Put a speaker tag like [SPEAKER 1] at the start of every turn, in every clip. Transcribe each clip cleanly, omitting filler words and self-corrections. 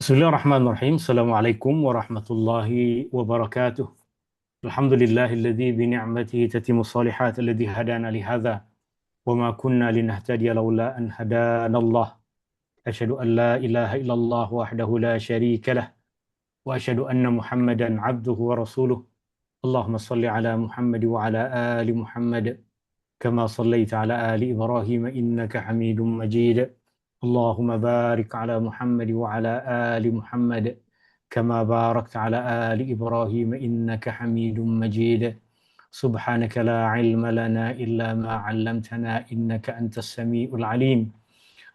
[SPEAKER 1] Bismillahirrahmanirrahim. Assalamualaikum warahmatullahi wabarakatuh. Alhamdulillahilladzi bi ni'matihi tatimmu shalihat alladzi hadana li hadza wa ma kunna linahtadiya laula an hadanallah. Asyhadu an la ilaha illallah wahdahu la syarika lah wa asyhadu anna Muhammadan abduhu wa rasuluh. Allahumma shalli ala Muhammad wa ala ali Muhammad kama shallaita ala ali Ibrahim innaka Hamidum Majid. Allahumma barik ala Muhammad wa ala ali Muhammad kama barakta ala ali Ibrahim innaka Hamidum Majid. Subhanaka la ilma lana illa ma 'allamtana innaka antas samiul alim.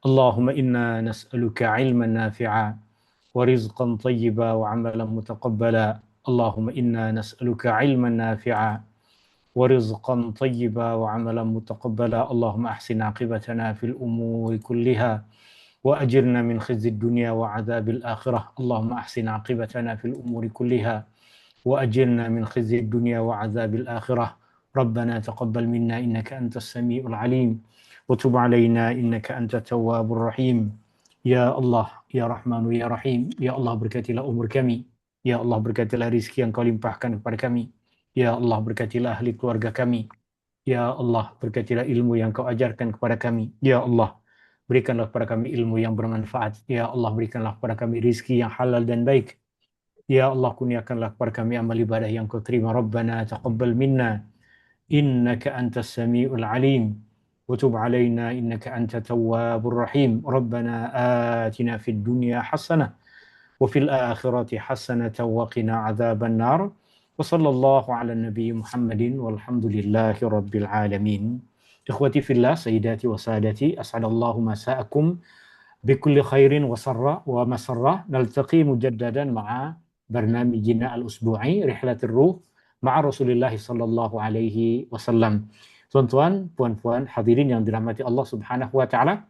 [SPEAKER 1] Allahumma inna nas'aluka 'ilman nafi'a wa rizqan thayyiba wa 'amalan mutaqabbala. Allahumma inna nas'aluka 'ilman nafi'a wa rizqan thayyiba wa 'amalan mutaqabbala. Allahumma ahsin 'aqibatana fil umuri kulliha wa ajirna min khizyid dunya wa 'adzabil akhirah. Allahumma ahsin 'aqibatana fil umuri kulliha wa ajirna min khizyid dunya wa 'adzabil akhirah. Rabbana taqabbal minna innaka antas samiul alim wa tub 'alaina innaka antat tawwabur rahim. Ya Allah, ya Rahmanu ya Rahim, ya Allah berkatilah umur kami, ya Allah berkatilah rizki yang Kau limpahkan kepada kami, ya Allah berkatilah ahli keluarga kami, ya Allah berkatilah ilmu yang Kau ajarkan kepada kami, ya Allah berikanlah kepada kami ilmu yang bermanfaat, ya Allah berikanlah kepada kami rizki yang halal dan baik, ya Allah kurniakanlah kepada kami amal ibadah yang Kau terima. Rabbana taqabbal minna innaka antas samiul alim wa tub 'alaina innaka antat tawwabur rahim. Rabbana atina fid dunya hasanah wa fil akhirati hasanatan wa qina 'adzaban nar. Wa sallallahu 'ala nabiy Muhammadin walhamdulillahi rabbil alamin. Ikhwati fillah, sayyidati wa sadati, as'adallahu masa'akum bikulli khairin wa sarra wa masarrah. Naltaqi mujaddadan ma'a barnamijina al-usbu'i Rihlatir Ruh ma'a Rasulillah sallallahu alaihi wasallam. Tuan-tuan, puan-puan, hadirin yang dirahmati Allah Subhanahu wa taala.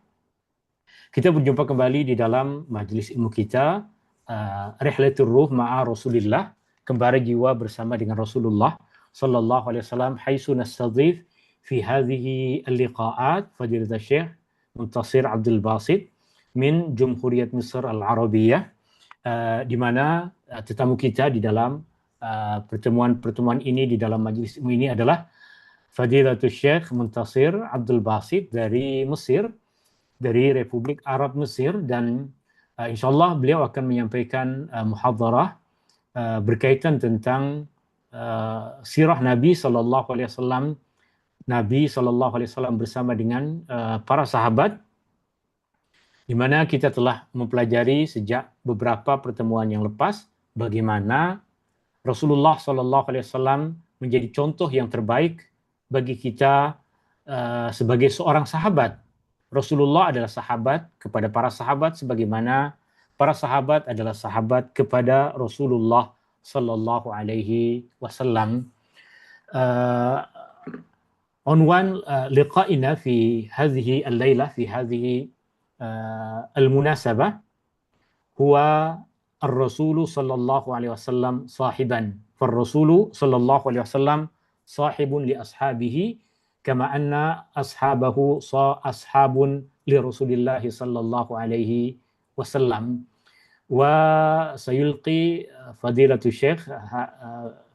[SPEAKER 1] Kita berjumpa kembali di dalam majelis ilmu kita Rihlatir Ruh ma'a Rasulillah, kembara jiwa bersama dengan Rasulullah sallallahu alaihi wasallam, haitsu nastadhif fi hadhihi al-liqa'at Fadilat Syekh Muntasir Abdul Basit min Jumhuriyat Misr Al-Arabiyah, di mana tetamu kita di dalam pertemuan-pertemuan ini, di dalam majlis ini adalah Fadilatul Syekh Muntasir Abdul Basit dari Mesir, dari Republik Arab Mesir, dan insyaallah beliau akan menyampaikan muhadharah berkaitan tentang sirah Nabi sallallahu alaihi wasallam. Nabi sallallahu alaihi wasallam bersama dengan para sahabat, di mana kita telah mempelajari sejak beberapa pertemuan yang lepas bagaimana Rasulullah sallallahu alaihi wasallam menjadi contoh yang terbaik bagi kita sebagai seorang sahabat. Rasulullah adalah sahabat kepada para sahabat sebagaimana para sahabat adalah sahabat kepada Rasulullah sallallahu alaihi wasallam. Unwan liqa'ina fi hadhihi al-lailah fi hadhihi al-munasabah huwa ar-rasul sallallahu alaihi wasallam sahiban. Far-rasul sallallahu alaihi wasallam sahibun li ashabihi kama anna ashabahu ashabun li Rasulillah sallallahu alaihi wasallam. Wa sayulqi fadilatu syekh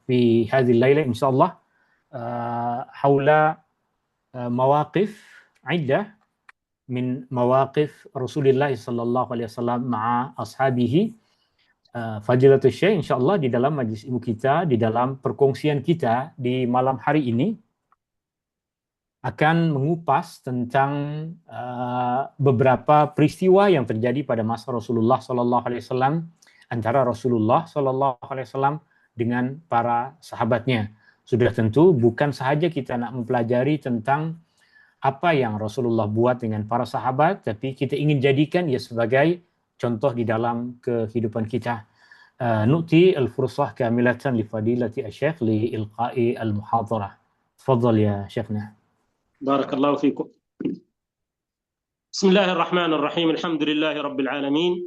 [SPEAKER 1] fi hadhihi al-lailah insyaallah حول مواقف عدة من مواقف رسول الله صلى الله عليه وسلم مع أصحابه. Fadilatul Syekh insyaallah di dalam majlis ilmu kita, di dalam perkongsian kita di malam hari ini akan mengupas tentang beberapa peristiwa yang terjadi pada masa Rasulullah sallallahu alaihi wasallam, antara Rasulullah sallallahu alaihi wasallam dengan para sahabatnya. Sudah tentu bukan sahaja kita nak mempelajari tentang apa yang Rasulullah buat dengan para sahabat, tapi kita ingin jadikan ia sebagai contoh di dalam kehidupan kita. Nu'ti al-fursah kamilatan li fadilati asy-syekh li ilqa'i al-muhadharah. Tafadhal ya syekhna.
[SPEAKER 2] Barakallahu fikum. Bismillahirrahmanirrahim. Alhamdulillahi rabbil alamin.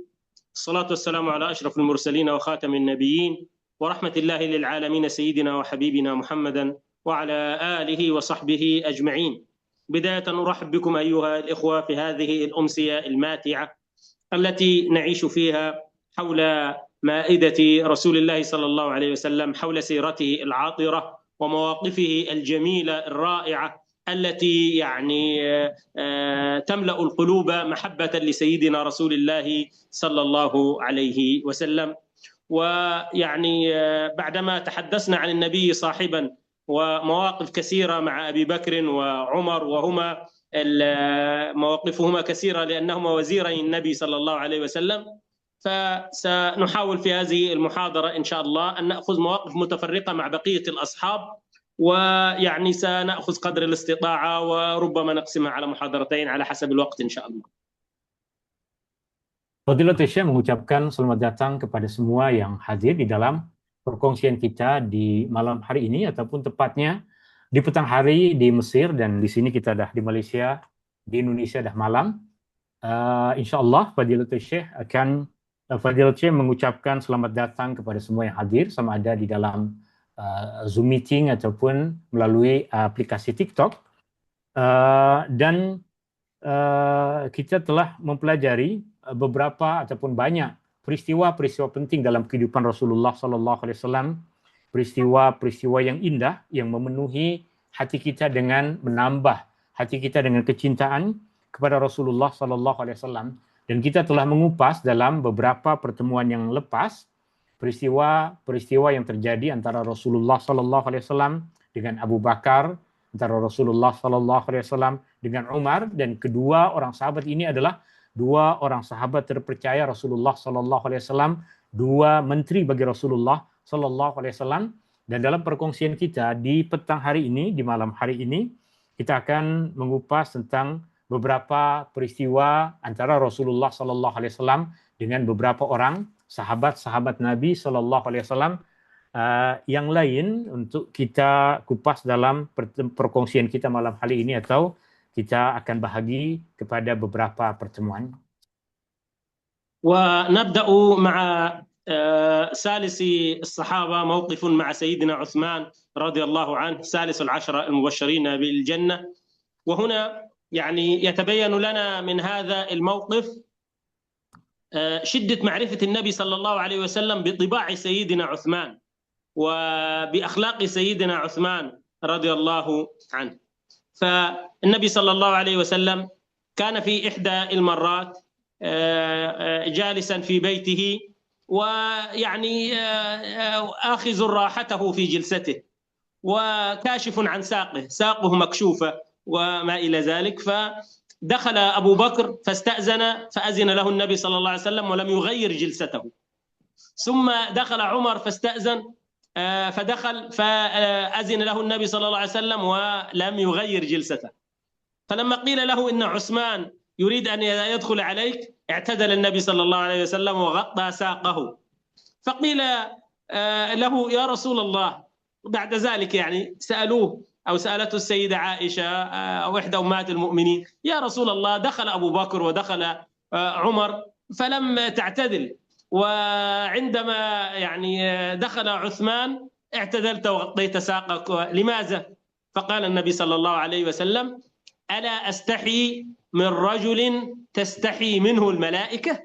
[SPEAKER 2] Assalatu wassalamu ala asyrafil mursalin wa khatamin nabiyyin. ورحمة الله للعالمين سيدنا وحبيبنا محمدا وعلى آله وصحبه أجمعين. بداية نرحب بكم أيها الإخوة في هذه الأمسية الماتعة التي نعيش فيها حول مائدة رسول الله صلى الله عليه وسلم، حول سيرته العاطرة ومواقفه الجميلة الرائعة التي يعني تملأ القلوب محبة لسيدنا رسول الله صلى الله عليه وسلم. ويعني بعدما تحدثنا عن النبي صاحبا ومواقف كثيرة مع أبي بكر وعمر، وهما مواقفهما كثيرة لأنهما وزيري النبي صلى الله عليه وسلم، فسنحاول في هذه المحاضرة إن شاء الله أن نأخذ مواقف متفرقة مع بقية الأصحاب، ويعني سنأخذ قدر الاستطاعة وربما نقسمها على محاضرتين على حسب الوقت إن شاء الله.
[SPEAKER 1] Fadilatul Syekh mengucapkan selamat datang kepada semua yang hadir di dalam perkongsian kita di malam hari ini, ataupun tepatnya di petang hari di Mesir, dan di sini kita dah di Malaysia, di Indonesia dah malam. Insya Allah Fadilatul Syekh mengucapkan selamat datang kepada semua yang hadir, sama ada di dalam Zoom meeting ataupun melalui aplikasi TikTok. Dan kita telah mempelajari beberapa ataupun banyak peristiwa-peristiwa penting dalam kehidupan Rasulullah Sallallahu Alaihi Wasallam, peristiwa-peristiwa yang indah yang memenuhi hati kita dengan menambah hati kita dengan kecintaan kepada Rasulullah Sallallahu Alaihi Wasallam. Dan kita telah mengupas dalam beberapa pertemuan yang lepas peristiwa-peristiwa yang terjadi antara Rasulullah Sallallahu Alaihi Wasallam dengan Abu Bakar, antara Rasulullah Sallallahu Alaihi Wasallam dengan Umar, dan kedua orang sahabat ini adalah dua orang sahabat terpercaya Rasulullah Sallallahu Alaihi Wasallam, dua menteri bagi Rasulullah Sallallahu Alaihi Wasallam. Dan dalam perkongsian kita di petang hari ini, di malam hari ini, kita akan mengupas tentang beberapa peristiwa antara Rasulullah Sallallahu Alaihi Wasallam dengan beberapa orang sahabat-sahabat Nabi Sallallahu Alaihi Wasallam yang lain untuk kita kupas dalam perkongsian kita malam hari ini, atau kita akan bahagi kepada beberapa pertemuan.
[SPEAKER 2] ونبدأ مع ثالث الصحابة موقف مع سيدنا عثمان رضي الله عنه، ثالث العشرة المبشرين بالجنة. وهنا يعني يتبين لنا من هذا الموقف شدة معرفة النبي صلى الله عليه وسلم بطباع سيدنا عثمان وبأخلاق سيدنا عثمان رضي الله عنه. فالنبي صلى الله عليه وسلم كان في إحدى المرات جالسا في بيته، ويعني آخذ راحته في جلسته وكاشف عن ساقه مكشوفة وما إلى ذلك. فدخل أبو بكر فاستأذن فأذن له النبي صلى الله عليه وسلم ولم يغير جلسته، ثم دخل عمر فاستأذن فدخل فأذن له النبي صلى الله عليه وسلم ولم يغير جلسته. فلما قيل له إن عثمان يريد أن يدخل عليك اعتدل النبي صلى الله عليه وسلم وغطى ساقه. فقيل له يا رسول الله، بعد ذلك يعني سألوه أو سألته السيدة عائشة أو إحدى أمهات المؤمنين: يا رسول الله، دخل أبو بكر ودخل عمر فلم تعتدل، وعندما يعني دخل عثمان اعتدلت وغطيت ساقك، لماذا؟ فقال النبي صلى الله عليه وسلم: ألا أستحي من رجل تستحي منه الملائكة؟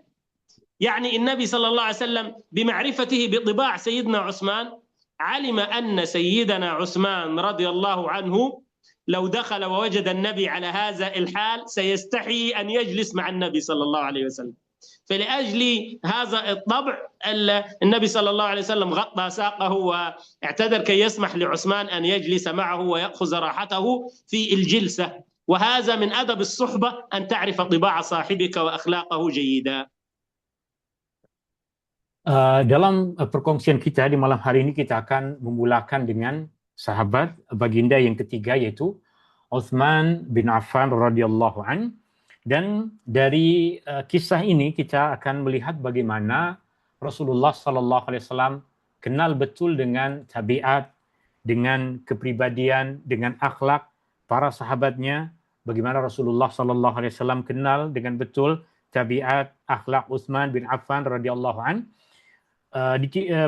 [SPEAKER 2] يعني النبي صلى الله عليه وسلم بمعرفته بطباع سيدنا عثمان علم أن سيدنا عثمان رضي الله عنه لو دخل ووجد النبي على هذا الحال سيستحي أن يجلس مع النبي صلى الله عليه وسلم. فلأجل هذا الطبع النبي صلى الله عليه وسلم غطى ساقه واعتذر كي يسمح لعثمان أن يجلس معه ويأخذ راحته في الجلسة. وهذا من أدب الصحبة أن تعرف طباع صاحبك وأخلاقه جيدا.
[SPEAKER 1] Dalam perkongsian kita di malam hari ini, kita akan memulakan dengan sahabat baginda yang ketiga, yaitu Utsman bin Affan radhiyallahu an. Dan dari kisah ini kita akan melihat bagaimana Rasulullah sallallahu alaihi wasallam kenal betul dengan tabiat, dengan kepribadian, dengan akhlak para sahabatnya. Bagaimana Rasulullah sallallahu alaihi wasallam kenal dengan betul tabiat, akhlak Utsman bin Affan radhiyallahu an.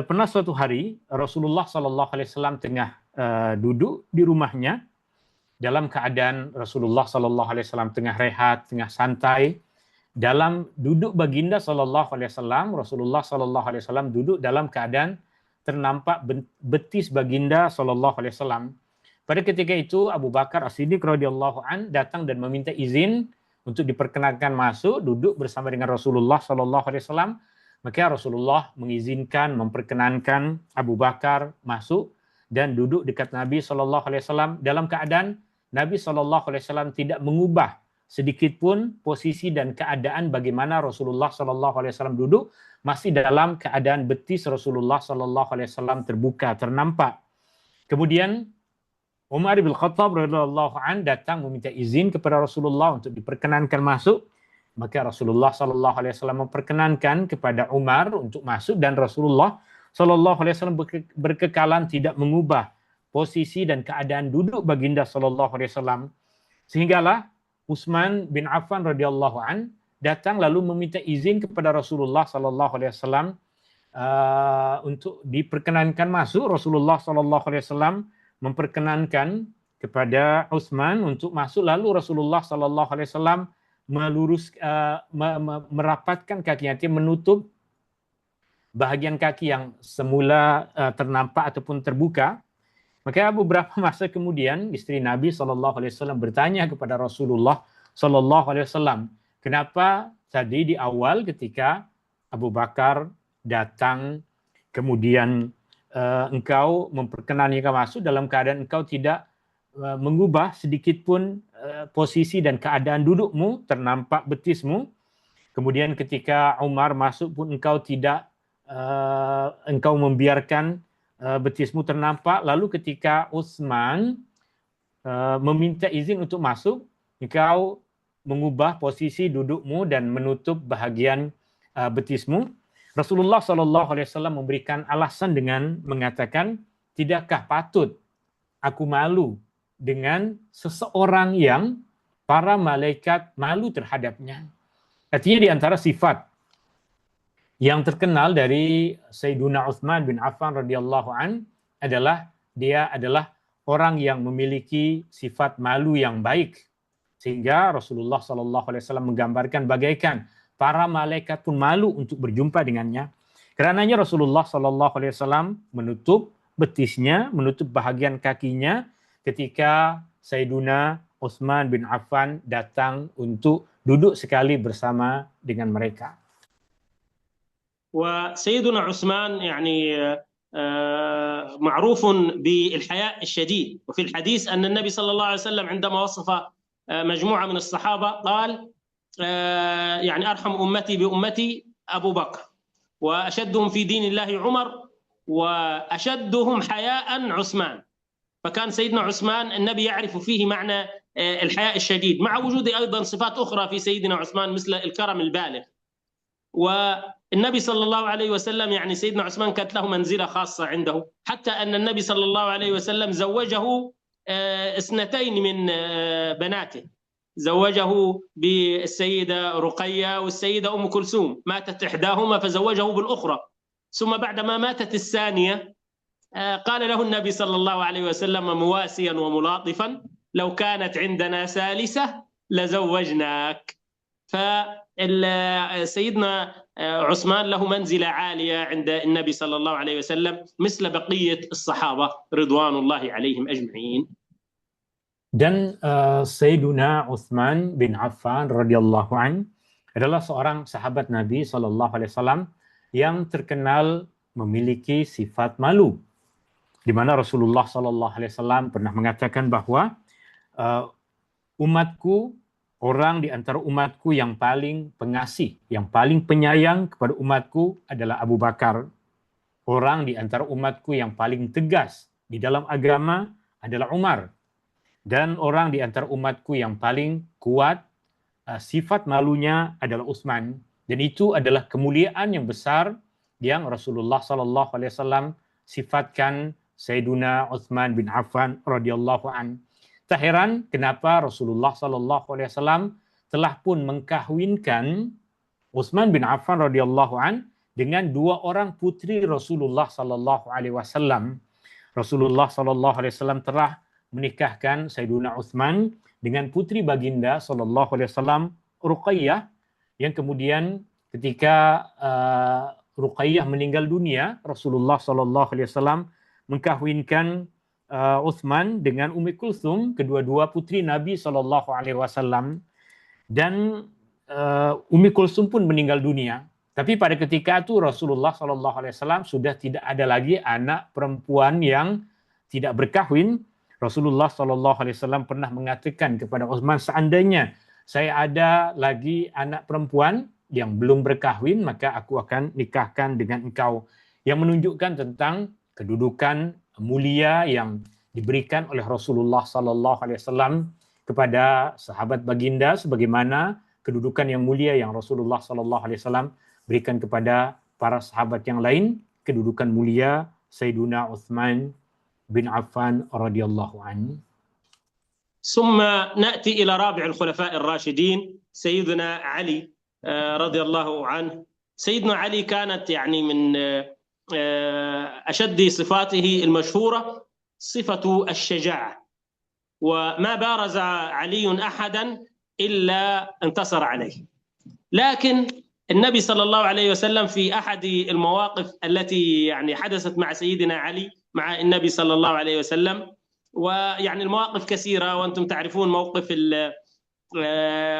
[SPEAKER 1] Pernah suatu hari Rasulullah sallallahu alaihi wasallam tengah duduk di rumahnya dalam keadaan Rasulullah sallallahu alaihi wasallam tengah rehat, tengah santai, dalam duduk baginda sallallahu alaihi wasallam, Rasulullah sallallahu alaihi wasallam duduk dalam keadaan ternampak betis baginda sallallahu alaihi wasallam. Pada ketika itu Abu Bakar As-Siddiq radhiyallahu an datang dan meminta izin untuk diperkenankan masuk duduk bersama dengan Rasulullah sallallahu alaihi wasallam. Maka Rasulullah mengizinkan, memperkenankan Abu Bakar masuk dan duduk dekat Nabi sallallahu alaihi wasallam dalam keadaan Nabi sallallahu alaihi wasallam tidak mengubah sedikit pun posisi dan keadaan bagaimana Rasulullah sallallahu alaihi wasallam duduk, masih dalam keadaan betis Rasulullah sallallahu alaihi wasallam terbuka, ternampak. Kemudian Umar bin Khattab radhiyallahu an datang meminta izin kepada Rasulullah untuk diperkenankan masuk. Maka Rasulullah sallallahu alaihi wasallam memperkenankan kepada Umar untuk masuk dan Rasulullah sallallahu alaihi wasallam berkekalan tidak mengubah posisi dan keadaan duduk baginda sallallahu alaihi wasallam. Sehinggalah Utsman bin Affan radhiyallahu an datang lalu meminta izin kepada Rasulullah sallallahu alaihi wasallam untuk diperkenankan masuk. Rasulullah sallallahu alaihi wasallam memperkenankan kepada Utsman untuk masuk, lalu Rasulullah sallallahu alaihi wasallam merapatkan kakinya, menutup bahagian kaki yang semula ternampak ataupun terbuka. Maka beberapa masa kemudian istri Nabi sallallahu alaihi wasallam bertanya kepada Rasulullah sallallahu alaihi wasallam, kenapa tadi di awal ketika Abu Bakar datang kemudian engkau memperkenankan masuk dalam keadaan engkau tidak mengubah sedikit pun posisi dan keadaan dudukmu, ternampak betismu. Kemudian ketika Umar masuk pun engkau tidak engkau membiarkan betismu ternampak. Lalu ketika Utsman meminta izin untuk masuk, engkau mengubah posisi dudukmu dan menutup bahagian betismu. Rasulullah SAW memberikan alasan dengan mengatakan, tidakkah patut aku malu dengan seseorang yang para malaikat malu terhadapnya. Artinya di antara sifat yang terkenal dari Sayyiduna Utsman bin Affan radhiyallahu an adalah dia adalah orang yang memiliki sifat malu yang baik. Sehingga Rasulullah SAW menggambarkan bagaikan para malaikat pun malu untuk berjumpa dengannya. Karenanya Rasulullah SAW menutup betisnya, menutup bahagian kakinya ketika Sayyiduna Utsman bin Affan datang untuk duduk sekali bersama dengan mereka.
[SPEAKER 2] وسيدنا عثمان يعني معروف بالحياء الشديد، وفي الحديث أن النبي صلى الله عليه وسلم عندما وصف مجموعة من الصحابة قال يعني أرحم أمتي بأمتي أبو بكر، وأشدهم في دين الله عمر، وأشدهم حياء عثمان. فكان سيدنا عثمان النبي يعرف فيه معنى الحياء الشديد، مع وجود أيضا صفات أخرى في سيدنا عثمان مثل الكرم البالغ. والنبي صلى الله عليه وسلم يعني سيدنا عثمان كانت له منزلة خاصة عنده، حتى أن النبي صلى الله عليه وسلم زوجه اثنتين من بناته، زوجه بالسيدة رقية والسيدة أم كلثوم، ماتت إحداهما فزوجه بالأخرى، ثم بعدما ماتت الثانية قال له النبي صلى الله عليه وسلم مواسيا وملاطفا، لو كانت عندنا ثالثة لزوجناك. فسيدنا عثمان له منزلة عالية عند النبي صلى الله عليه وسلم مثل بقية الصحابة رضوان الله عليهم أجمعين.
[SPEAKER 1] Dan Sayyiduna Utsman bin Affan radhiyallahu an adalah seorang sahabat Nabi sallallahu alaihi wasallam yang terkenal memiliki sifat malu. Di mana Rasulullah sallallahu alaihi wasallam pernah mengatakan bahwa umatku, orang di antara umatku yang paling pengasih, yang paling penyayang kepada umatku adalah Abu Bakar. Orang di antara umatku yang paling tegas di dalam agama adalah Umar. Dan orang di antara umatku yang paling kuat sifat malunya adalah Utsman. Dan itu adalah kemuliaan yang besar yang Rasulullah sallallahu alaihi wasallam sifatkan Sayyiduna Utsman bin Affan radhiyallahu an. Tak heran kenapa Rasulullah sallallahu alaihi wasallam telah pun mengkahwinkan Utsman bin Affan radhiyallahu an dengan dua orang putri Rasulullah sallallahu alaihi wasallam. Rasulullah sallallahu alaihi wasallam telah menikahkan Sayyiduna Utsman dengan putri baginda sallallahu alaihi wasallam Ruqayyah, yang kemudian ketika Ruqayyah meninggal dunia, Rasulullah SAW mengkahwinkan Utsman dengan Ummi Kulsum, kedua-dua putri Nabi SAW, dan Ummi Kulsum pun meninggal dunia. Tapi pada ketika itu Rasulullah SAW sudah tidak ada lagi anak perempuan yang tidak berkahwin. Rasulullah SAW pernah mengatakan kepada Utsman, seandainya saya ada lagi anak perempuan yang belum berkahwin, maka aku akan nikahkan dengan engkau. Yang menunjukkan tentang kedudukan mulia yang diberikan oleh Rasulullah SAW kepada sahabat baginda, sebagaimana kedudukan yang mulia yang Rasulullah SAW berikan kepada para sahabat yang lain, kedudukan mulia Sayyiduna Utsman bin Affan radhiyallahu anhu.
[SPEAKER 2] ثم نأتي إلى رابع الخلفاء الراشدين سيدنا علي رضي الله عنه. سيدنا علي كانت يعني من أشد صفاته المشهورة صفة الشجاعة، وما بارز علي أحدا إلا انتصر عليه. لكن النبي صلى الله عليه وسلم في أحد المواقف التي يعني حدثت مع سيدنا علي مع النبي صلى الله عليه وسلم، ويعني المواقف كثيرة، وأنتم تعرفون موقف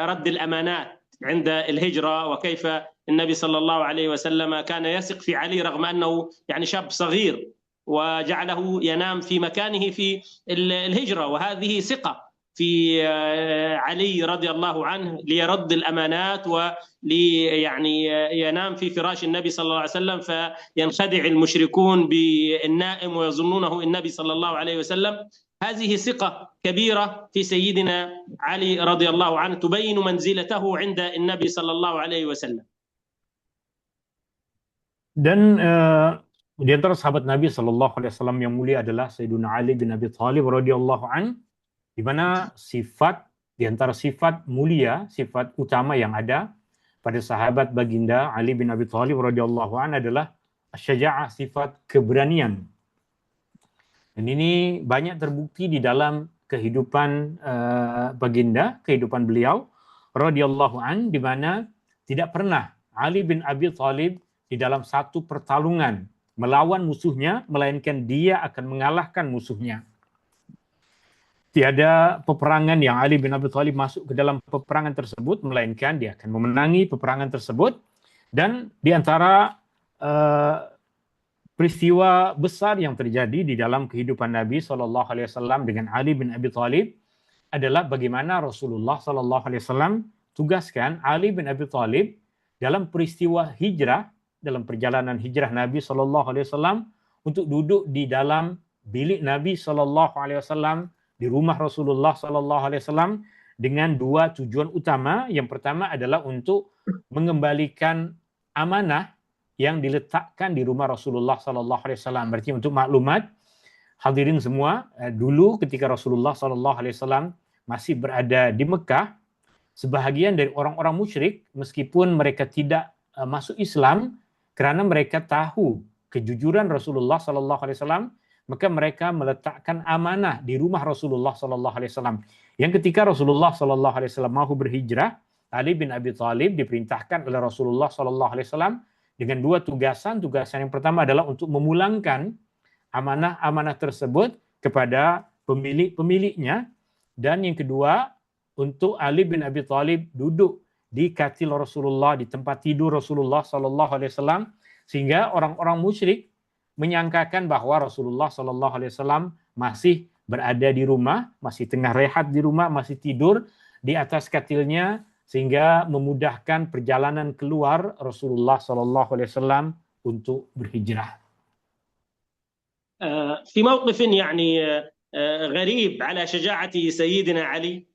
[SPEAKER 2] رد الأمانات عند الهجرة، وكيف النبي صلى الله عليه وسلم كان يثق في علي رغم أنه يعني شاب صغير، وجعله ينام في مكانه في الهجرة، وهذه ثقة في علي رضي الله عنه ليرد الأمانات يعني ينام في فراش النبي صلى الله عليه وسلم فينخدع المشركون بالنائم ويظنونه النبي صلى الله عليه وسلم. هذه ثقة كبيرة في سيدنا علي رضي الله عنه تبين منزلته عند النبي صلى الله عليه وسلم.
[SPEAKER 1] Dan di antara sahabat Nabi SAW yang mulia adalah Sayyidina Ali bin Abi Thalib radhiyallahu anhu, di mana di antara sifat mulia, sifat utama yang ada pada sahabat baginda Ali bin Abi Thalib radhiyallahu anhu adalah syaja'ah, sifat keberanian. Dan ini banyak terbukti di dalam kehidupan baginda, kehidupan beliau radhiyallahu anhu, di mana tidak pernah Ali bin Abi Thalib di dalam satu pertarungan melawan musuhnya, melainkan dia akan mengalahkan musuhnya. Tiada peperangan yang Ali bin Abi Thalib masuk ke dalam peperangan tersebut, melainkan dia akan memenangi peperangan tersebut. Dan di antara peristiwa besar yang terjadi di dalam kehidupan Nabi SAW dengan Ali bin Abi Thalib adalah bagaimana Rasulullah SAW tugaskan Ali bin Abi Thalib dalam peristiwa hijrah, dalam perjalanan hijrah Nabi SAW, untuk duduk di dalam bilik Nabi SAW, di rumah Rasulullah SAW, dengan dua tujuan utama. Yang pertama adalah untuk mengembalikan amanah yang diletakkan di rumah Rasulullah SAW. Berarti untuk maklumat hadirin semua, dulu ketika Rasulullah SAW masih berada di Mekah, sebahagian dari orang-orang musyrik, meskipun mereka tidak masuk Islam, karena mereka tahu kejujuran Rasulullah SAW, maka mereka meletakkan amanah di rumah Rasulullah SAW. Yang ketika Rasulullah SAW mahu berhijrah, Ali bin Abi Thalib diperintahkan oleh Rasulullah SAW dengan dua tugasan. Tugasan yang pertama adalah untuk memulangkan amanah-amanah tersebut kepada pemilik-pemiliknya, dan yang kedua untuk Ali bin Abi Thalib duduk di katil Rasulullah, di tempat tidur Rasulullah SAW, sehingga orang-orang musyrik menyangkakan bahwa Rasulullah SAW masih berada di rumah, masih tengah rehat di rumah, masih tidur di atas katilnya, sehingga memudahkan perjalanan keluar Rasulullah SAW untuk berhijrah.
[SPEAKER 2] في موقف يعني غريب على شجاعة سيدنا علي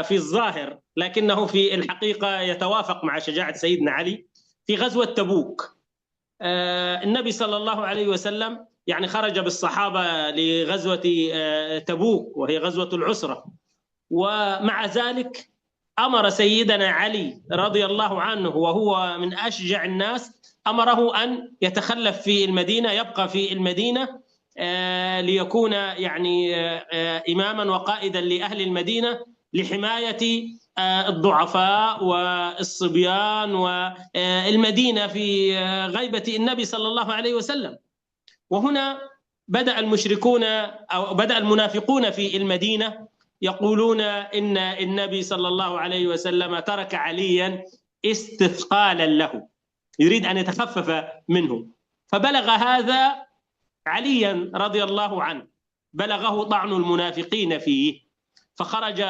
[SPEAKER 2] في الظاهر، لكنه في الحقيقة يتوافق مع شجاعة سيدنا علي في غزوة تبوك. النبي صلى الله عليه وسلم يعني خرج بالصحابة لغزوة تبوك وهي غزوة العسرة، ومع ذلك أمر سيدنا علي رضي الله عنه وهو من أشجع الناس، أمره أن يتخلف في المدينة، يبقى في المدينة ليكون يعني إماما وقائدا لأهل المدينة لحماية الضعفاء والصبيان والمدينة في غيبة النبي صلى الله عليه وسلم. وهنا بدأ المشركون أو بدأ المنافقون في المدينة يقولون إن النبي صلى الله عليه وسلم ترك عليا استثقالا له، يريد أن يتخفف منه. فبلغ هذا عليا رضي الله عنه، بلغه طعن المنافقين فيه، فخرج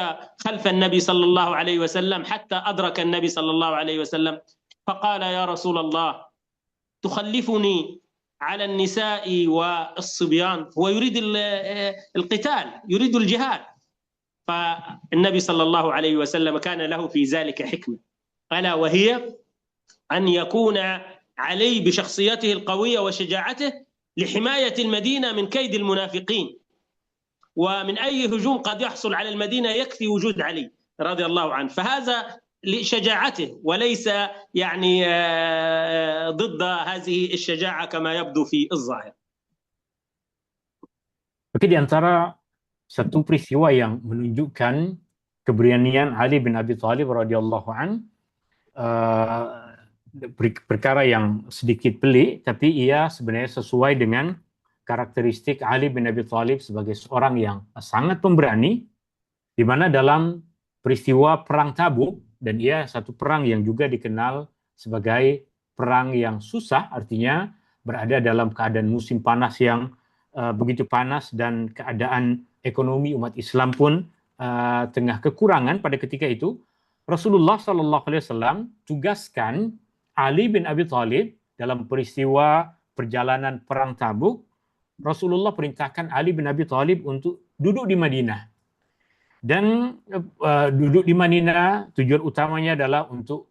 [SPEAKER 2] خلف النبي صلى الله عليه وسلم حتى أدرك النبي صلى الله عليه وسلم، فقال: يا رسول الله تخلفني على النساء والصبيان. هو يريد القتال، يريد الجهاد. فالنبي صلى الله عليه وسلم كان له في ذلك حكمة، ألا وهي أن يكون علي بشخصيته القوية وشجاعته لحماية المدينة من كيد المنافقين، ومن أي هجوم قد يحصل على المدينة يكفي وجود علي رضي الله عنه. فهذا لشجاعته وليس يعني ضد هذه الشجاعة كما يبدو في الظاهر.
[SPEAKER 1] Oke, di antara satu peristiwa yang menunjukkan keberanian Ali bin Abi Thalib radhiyallahu an, perkara yang sedikit pelik, tapi ia sebenarnya sesuai dengan karakteristik Ali bin Abi Thalib sebagai seorang yang sangat pemberani, di mana dalam peristiwa perang Tabuk, dan ia satu perang yang juga dikenal sebagai perang yang susah, artinya berada dalam keadaan musim panas yang begitu panas dan keadaan ekonomi umat Islam pun tengah kekurangan pada ketika itu. Rasulullah SAW tugaskan Ali bin Abi Thalib dalam peristiwa perjalanan perang Tabuk. Rasulullah perintahkan Ali bin Abi Thalib untuk duduk di Madinah. Dan duduk di Madinah tujuan utamanya adalah untuk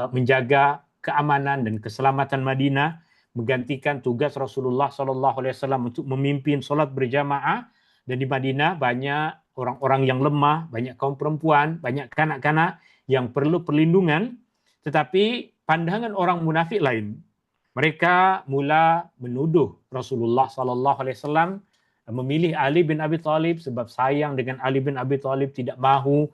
[SPEAKER 1] menjaga keamanan dan keselamatan Madinah, menggantikan tugas Rasulullah SAW untuk memimpin solat berjamaah. Dan di Madinah banyak orang-orang yang lemah, banyak kaum perempuan, banyak kanak-kanak yang perlu perlindungan. Tetapi pandangan orang munafik lain. Mereka mula menuduh Rasulullah SAW memilih Ali bin Abi Thalib sebab sayang dengan Ali bin Abi Thalib, tidak mahu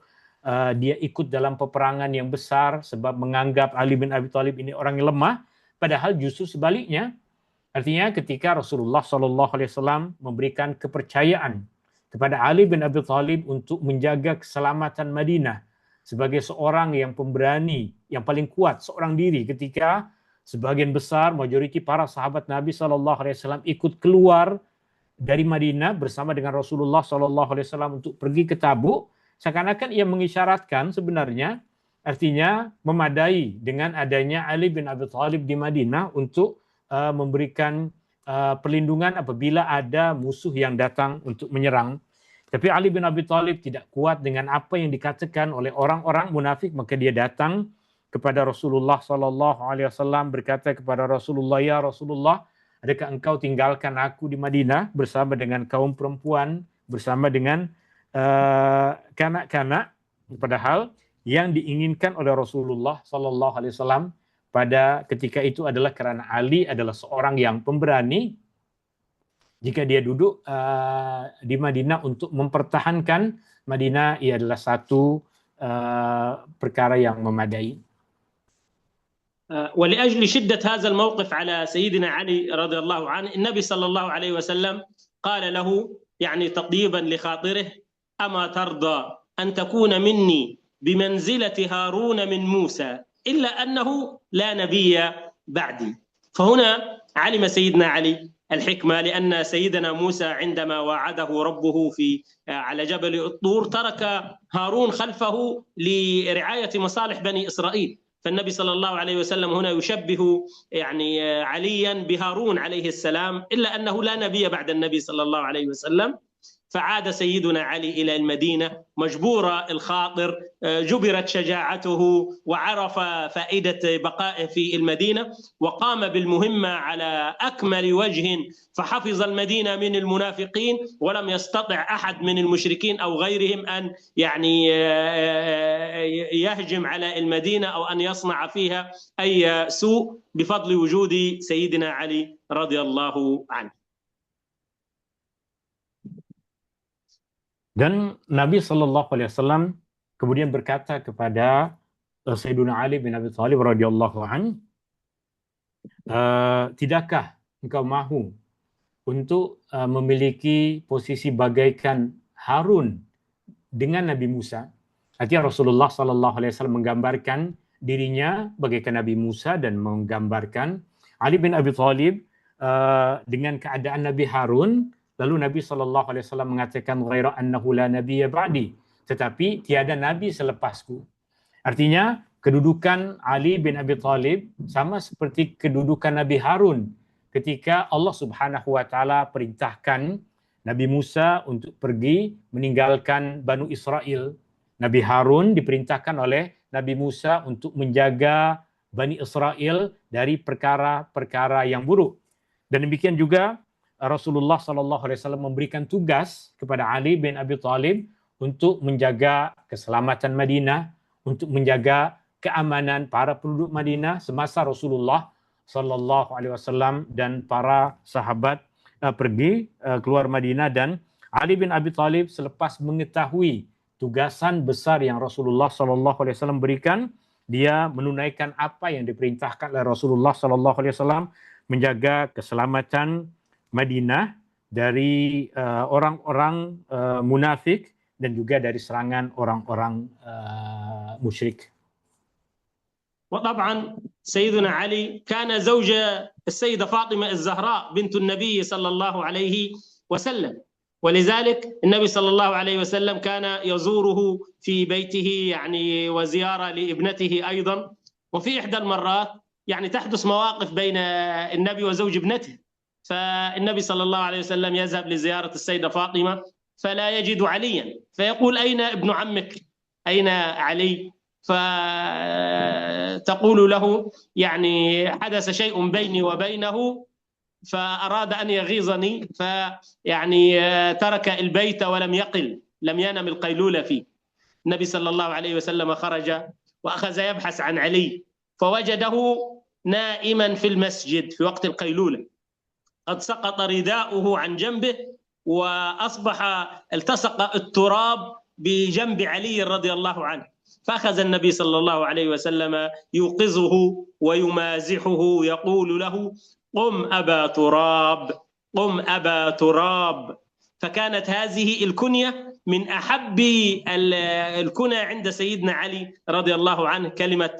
[SPEAKER 1] dia ikut dalam peperangan yang besar sebab menganggap Ali bin Abi Thalib ini orang yang lemah. Padahal justru sebaliknya, artinya ketika Rasulullah SAW memberikan kepercayaan kepada Ali bin Abi Thalib untuk menjaga keselamatan Madinah sebagai seorang yang pemberani, yang paling kuat, seorang diri, ketika sebagian besar, majoriti para sahabat Nabi SAW ikut keluar dari Madinah bersama dengan Rasulullah SAW untuk pergi ke Tabuk, seakan-akan ia mengisyaratkan sebenarnya, artinya memadai dengan adanya Ali bin Abi Thalib di Madinah untuk memberikan perlindungan apabila ada musuh yang datang untuk menyerang. Tapi Ali bin Abi Thalib tidak kuat dengan apa yang dikatakan oleh orang-orang munafik, maka dia datang kepada Rasulullah SAW, berkata kepada Rasulullah, "Ya Rasulullah, adakah engkau tinggalkan aku di Madinah bersama dengan kaum perempuan, bersama dengan kanak-kanak?" Padahal yang diinginkan oleh Rasulullah SAW pada ketika itu adalah karena Ali adalah seorang yang pemberani. Jika dia duduk di Madinah untuk mempertahankan Madinah, ia adalah satu perkara yang memadai.
[SPEAKER 2] ولأجل شدة هذا الموقف على سيدنا علي رضي الله عنه، النبي صلى الله عليه وسلم قال له يعني تطيبا لخاطره: أما ترضى أن تكون مني بمنزلة هارون من موسى إلا أنه لا نبي بعدي. فهنا علم سيدنا علي الحكمة، لأن سيدنا موسى عندما وعده ربه على جبل الطور ترك هارون خلفه لرعاية مصالح بني إسرائيل. فالنبي صلى الله عليه وسلم هنا يشبه يعني عليا بهارون عليه السلام، إلا أنه لا نبي بعد النبي صلى الله عليه وسلم. فعاد سيدنا علي إلى المدينة مجبور الخاطر، جبرت شجاعته وعرف فائدة بقائه في المدينة، وقام بالمهمة على أكمل وجه، فحفظ المدينة من المنافقين، ولم يستطع أحد من المشركين أو غيرهم أن يعني يهجم على المدينة أو أن يصنع فيها أي سوء بفضل وجود سيدنا علي رضي الله عنه.
[SPEAKER 1] Dan Nabi SAW kemudian berkata kepada Sayyidina Ali bin Abi Thalib radhiyallahu an, tidakkah engkau mahu untuk memiliki posisi bagaikan Harun dengan Nabi Musa? Artinya Rasulullah sallallahu alaihi wasallam menggambarkan dirinya bagaikan Nabi Musa dan menggambarkan Ali bin Abi Thalib dengan keadaan Nabi Harun. Lalu Nabi sallallahu alaihi wasallam mengatakan ghaira annahu la nabiyya ba'di, tetapi tiada nabi selepasku. Artinya kedudukan Ali bin Abi Thalib sama seperti kedudukan Nabi Harun ketika Allah Subhanahu wa taala perintahkan Nabi Musa untuk pergi meninggalkan Banu Israel. Nabi Harun diperintahkan oleh Nabi Musa untuk menjaga Bani Israel dari perkara-perkara yang buruk. Dan demikian juga Rasulullah sallallahu alaihi wasallam memberikan tugas kepada Ali bin Abi Thalib untuk menjaga keselamatan Madinah, untuk menjaga keamanan para penduduk Madinah semasa Rasulullah sallallahu alaihi wasallam dan para sahabat pergi keluar Madinah. Dan Ali bin Abi Thalib selepas mengetahui tugasan besar yang Rasulullah sallallahu alaihi wasallam berikan, dia menunaikan apa yang diperintahkan oleh Rasulullah sallallahu alaihi wasallam, menjaga keselamatan Madinah dari orang-orang munafik dan juga dari serangan orang-orang musyrik.
[SPEAKER 2] وطبعا سيدنا علي كان زوج السيدة فاطمة الزهراء بنت النبي صلى الله عليه وسلم، ولذلك النبي صلى الله عليه وسلم كان يزوره في بيته يعني وزيارة لابنته أيضا. وفي إحدى المرات يعني تحدث مواقف بين النبي وزوج ابنته، فالنبي صلى الله عليه وسلم يذهب لزيارة السيدة فاطمة فلا يجد عليا، فيقول أين ابن عمك؟ أين علي؟ فتقول له يعني حدث شيء بيني وبينه فأراد أن يغيظني، فيعني ترك البيت ولم يقل، لم ينم القيلولة فيه. النبي صلى الله عليه وسلم خرج وأخذ يبحث عن علي، فوجده نائما في المسجد في وقت القيلولة، قد سقط رداؤه عن جنبه وأصبح التصق التراب بجنب علي رضي الله عنه. فأخذ النبي صلى الله عليه وسلم يوقظه ويمازحه يقول له قم أبا تراب، قم أبا تراب. فكانت هذه الكنية من أحب الكنى عند سيدنا علي رضي الله عنه، كلمة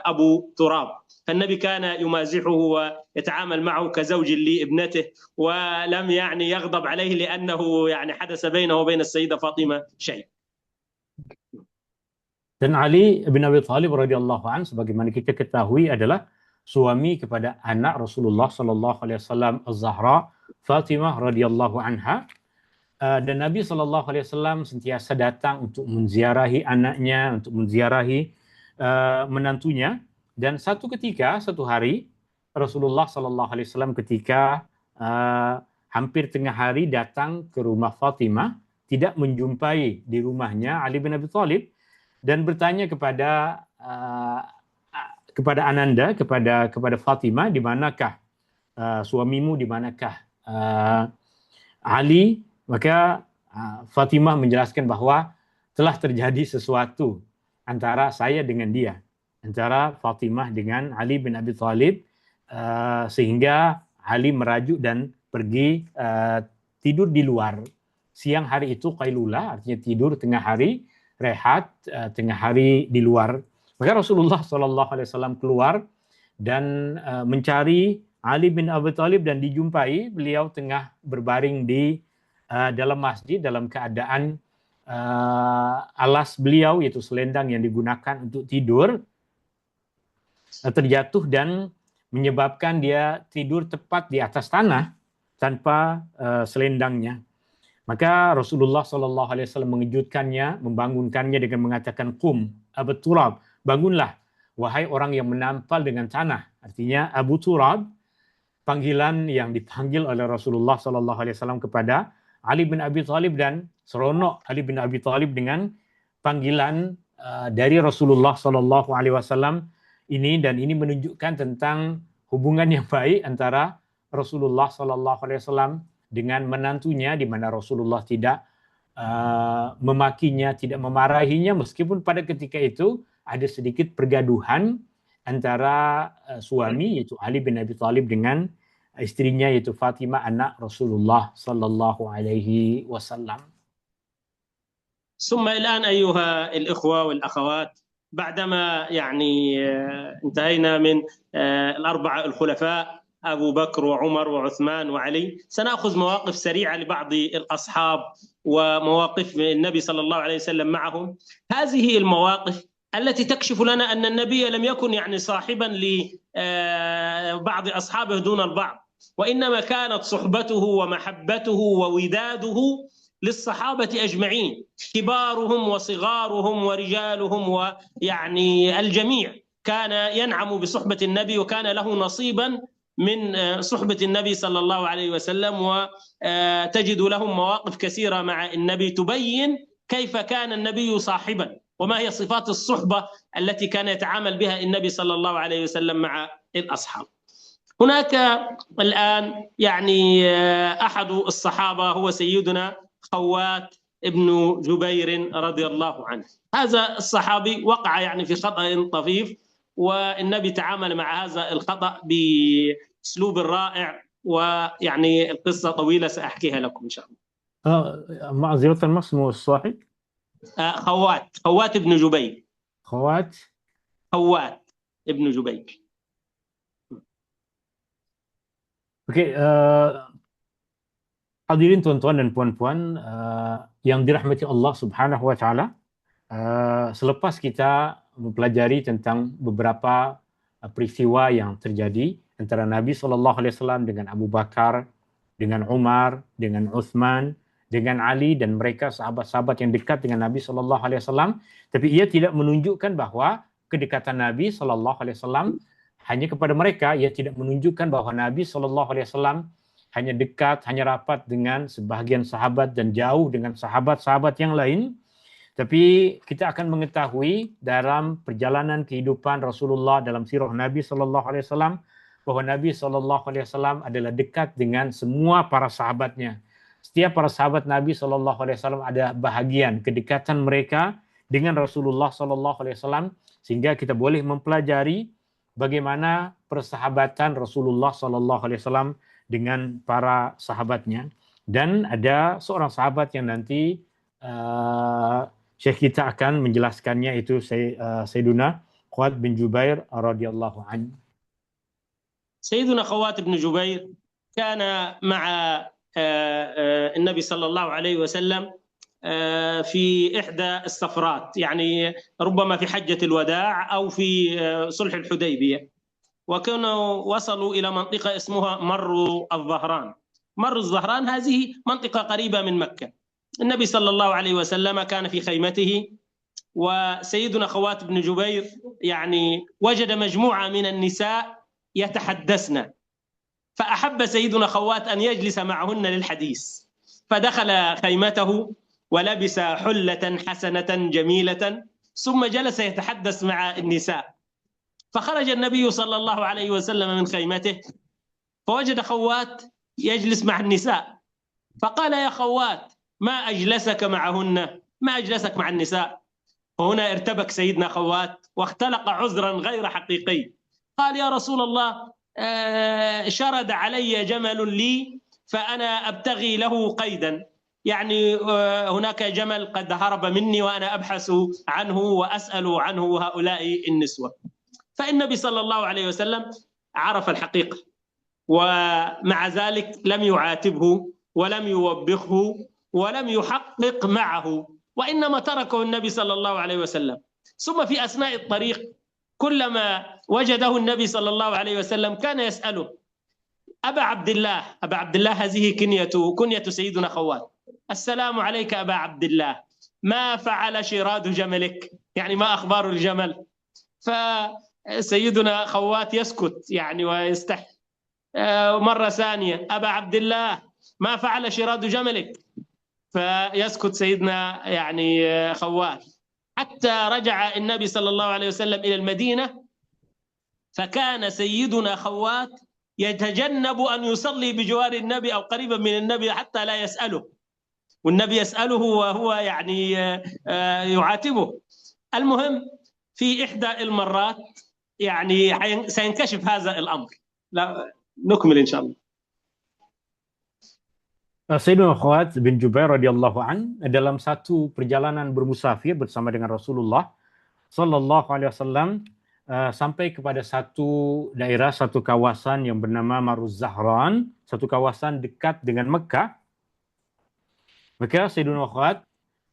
[SPEAKER 2] أبو تراب. فالنبي كان يمازحه ويتعامل معه كزوج لابنته، ولم يعني يغضب عليه لأنه يعني حدث بينه وبين السيدة فاطمة شيء.
[SPEAKER 1] Dan Ali bin Abi Thalib radhiyallahu an, sebagaimana kita ketahui, adalah suami kepada anak Rasulullah sallallahu alaihi wasallam Az-Zahra Fatimah radhiyallahu anha. Dan Nabi sallallahu alaihi wasallam sentiasa datang untuk menziarahi anaknya, untuk menziarahi menantunya. Dan satu hari Rasulullah sallallahu alaihi wasallam ketika hampir tengah hari datang ke rumah Fatimah, tidak menjumpai di rumahnya Ali bin Abi Thalib, dan bertanya kepada Ananda, kepada Fatimah, di manakah suamimu, di manakah Ali? Maka Fatimah menjelaskan bahwa telah terjadi sesuatu antara saya dengan dia, antara Fatimah dengan Ali bin Abi Thalib, sehingga Ali merajuk dan pergi tidur di luar. Siang hari itu qailulah, artinya tidur tengah hari, rehat tengah hari di luar. Maka Rasulullah SAW keluar dan mencari Ali bin Abi Thalib, dan dijumpai beliau tengah berbaring di dalam masjid dalam keadaan alas beliau, yaitu selendang yang digunakan untuk tidur, terjatuh dan menyebabkan dia tidur tepat di atas tanah tanpa selendangnya. Maka Rasulullah SAW mengejutkannya, membangunkannya dengan mengatakan, "Qum Abu Turab, bangunlah, wahai orang yang menampal dengan tanah." Artinya Abu Turab, panggilan yang dipanggil oleh Rasulullah SAW kepada Ali bin Abi Thalib, dan seronok Ali bin Abi Thalib dengan panggilan dari Rasulullah SAW ini, dan ini menunjukkan tentang hubungan yang baik antara Rasulullah SAW dengan menantunya, di mana Rasulullah tidak memakinya, tidak memarahinya, meskipun pada ketika itu ada sedikit pergaduhan antara suami yaitu Ali bin Abi Thalib dengan istrinya yaitu Fatimah anak Rasulullah sallallahu alaihi wasallam.
[SPEAKER 2] ثم الآن أيها الإخوة والأخوات، بعدما يعني انتهينا من الأربعة الخلفاء أبو بكر وعمر وعثمان وعلي، سنأخذ مواقف سريعة لبعض الأصحاب ومواقف النبي صلى الله عليه وسلم معهم. هذه المواقف التي تكشف لنا أن النبي لم يكن يعني صاحبا لبعض أصحابه دون البعض، وإنما كانت صحبته ومحبته ووداده للصحابة أجمعين، كبارهم وصغارهم ورجالهم ويعني الجميع كان ينعم بصحبة النبي، وكان له نصيبا من صحبة النبي صلى الله عليه وسلم. وتجد لهم مواقف كثيرة مع النبي تبين كيف كان النبي صاحبا، وما هي صفات الصحبة التي كان يتعامل بها النبي صلى الله عليه وسلم مع الأصحاب. هناك الآن يعني أحد الصحابة هو سيدنا خوات ابن جبير رضي الله عنه. هذا الصحابي وقع يعني في خطأ طفيف، والنبي تعامل مع هذا الخطأ بأسلوب رائع، ويعني القصة طويلة سأحكيها لكم إن شاء الله.
[SPEAKER 1] معذرة، ما اسمه الصاحب؟
[SPEAKER 2] خوات ابن جبير.
[SPEAKER 1] خوات
[SPEAKER 2] ابن جبير.
[SPEAKER 1] Oke, hadirin tuan-tuan dan puan-puan yang dirahmati Allah Subhanahu wa taala. Selepas kita mempelajari tentang beberapa peristiwa yang terjadi antara Nabi SAW dengan Abu Bakar, dengan Umar, dengan Uthman, dengan Ali, dan mereka sahabat-sahabat yang dekat dengan Nabi SAW, tapi ia tidak menunjukkan bahwa kedekatan Nabi SAW hanya kepada mereka. Ia tidak menunjukkan bahwa Nabi SAW hanya dekat, hanya rapat dengan sebahagian sahabat dan jauh dengan sahabat-sahabat yang lain. Tapi kita akan mengetahui dalam perjalanan kehidupan Rasulullah, dalam sirah Nabi SAW, bahwa Nabi SAW adalah dekat dengan semua para sahabatnya. Setiap para sahabat Nabi SAW ada bahagian kedekatan mereka dengan Rasulullah SAW, sehingga kita boleh mempelajari bagaimana persahabatan Rasulullah SAW dengan para sahabatnya. Dan ada seorang sahabat yang nanti Syekh kita akan menjelaskannya, itu Sayyiduna Khawat bin Jubair radhiyallahu anhu.
[SPEAKER 2] سيدنا خوات بن جبير كان مع النبي صلى الله عليه وسلم في إحدى السفرات، يعني ربما في حجة الوداع أو في صلح الحديبية، وكانوا وصلوا إلى منطقة اسمها مر الظهران. مر الظهران هذه منطقة قريبة من مكة. النبي صلى الله عليه وسلم كان في خيمته، وسيدنا خوات بن جبير يعني وجد مجموعة من النساء يتحدثن، فأحب سيدنا خوات أن يجلس معهن للحديث، فدخل خيمته ولبس حلة حسنة جميلة، ثم جلس يتحدث مع النساء. فخرج النبي صلى الله عليه وسلم من خيمته فوجد خوات يجلس مع النساء، فقال: يا خوات، ما أجلسك معهن؟ ما أجلسك مع النساء؟ وهنا ارتبك سيدنا خوات واختلق عذرا غير حقيقي. قال: يا رسول الله، شرد علي جمل لي فأنا أبتغي له قيدا، يعني هناك جمل قد هرب مني وأنا أبحث عنه وأسأل عنه هؤلاء النسوة. فالنبي صلى الله عليه وسلم عرف الحقيقة، ومع ذلك لم يعاتبه ولم يوبخه ولم يحقق معه، وإنما تركه النبي صلى الله عليه وسلم. ثم في أثناء الطريق كلما وجده النبي صلى الله عليه وسلم كان يسأله: أبا عبد الله. أبا عبد الله هذه كنية سيدنا خوات. السلام عليك أبا عبد الله، ما فعل شراد جملك؟ يعني ما أخبار الجمل؟ فسيدنا خوات يسكت يعني ويستحي. مرة ثانية: أبا عبد الله، ما فعل شراد جملك؟ فيسكت سيدنا يعني خوات، حتى رجع النبي صلى الله عليه وسلم إلى المدينة، فكان سيدنا خوات يتجنب أن يصلي بجوار النبي أو قريبا من النبي حتى لا يسأله. والنبي يسأله وهو يعني يعاتبه. المهم في إحدى المرات يعني سينكشف هذا الأمر. لا نكمل إن شاء الله.
[SPEAKER 1] Sayyidina Khalid bin Jubair radhiyallahu an dalam satu perjalanan bermusafir bersama dengan Rasulullah sallallahu alaihi wasallam sampai kepada satu daerah, satu kawasan yang bernama Maruz Zahran, satu kawasan dekat dengan Mekah. Maka Sayyidina Khalid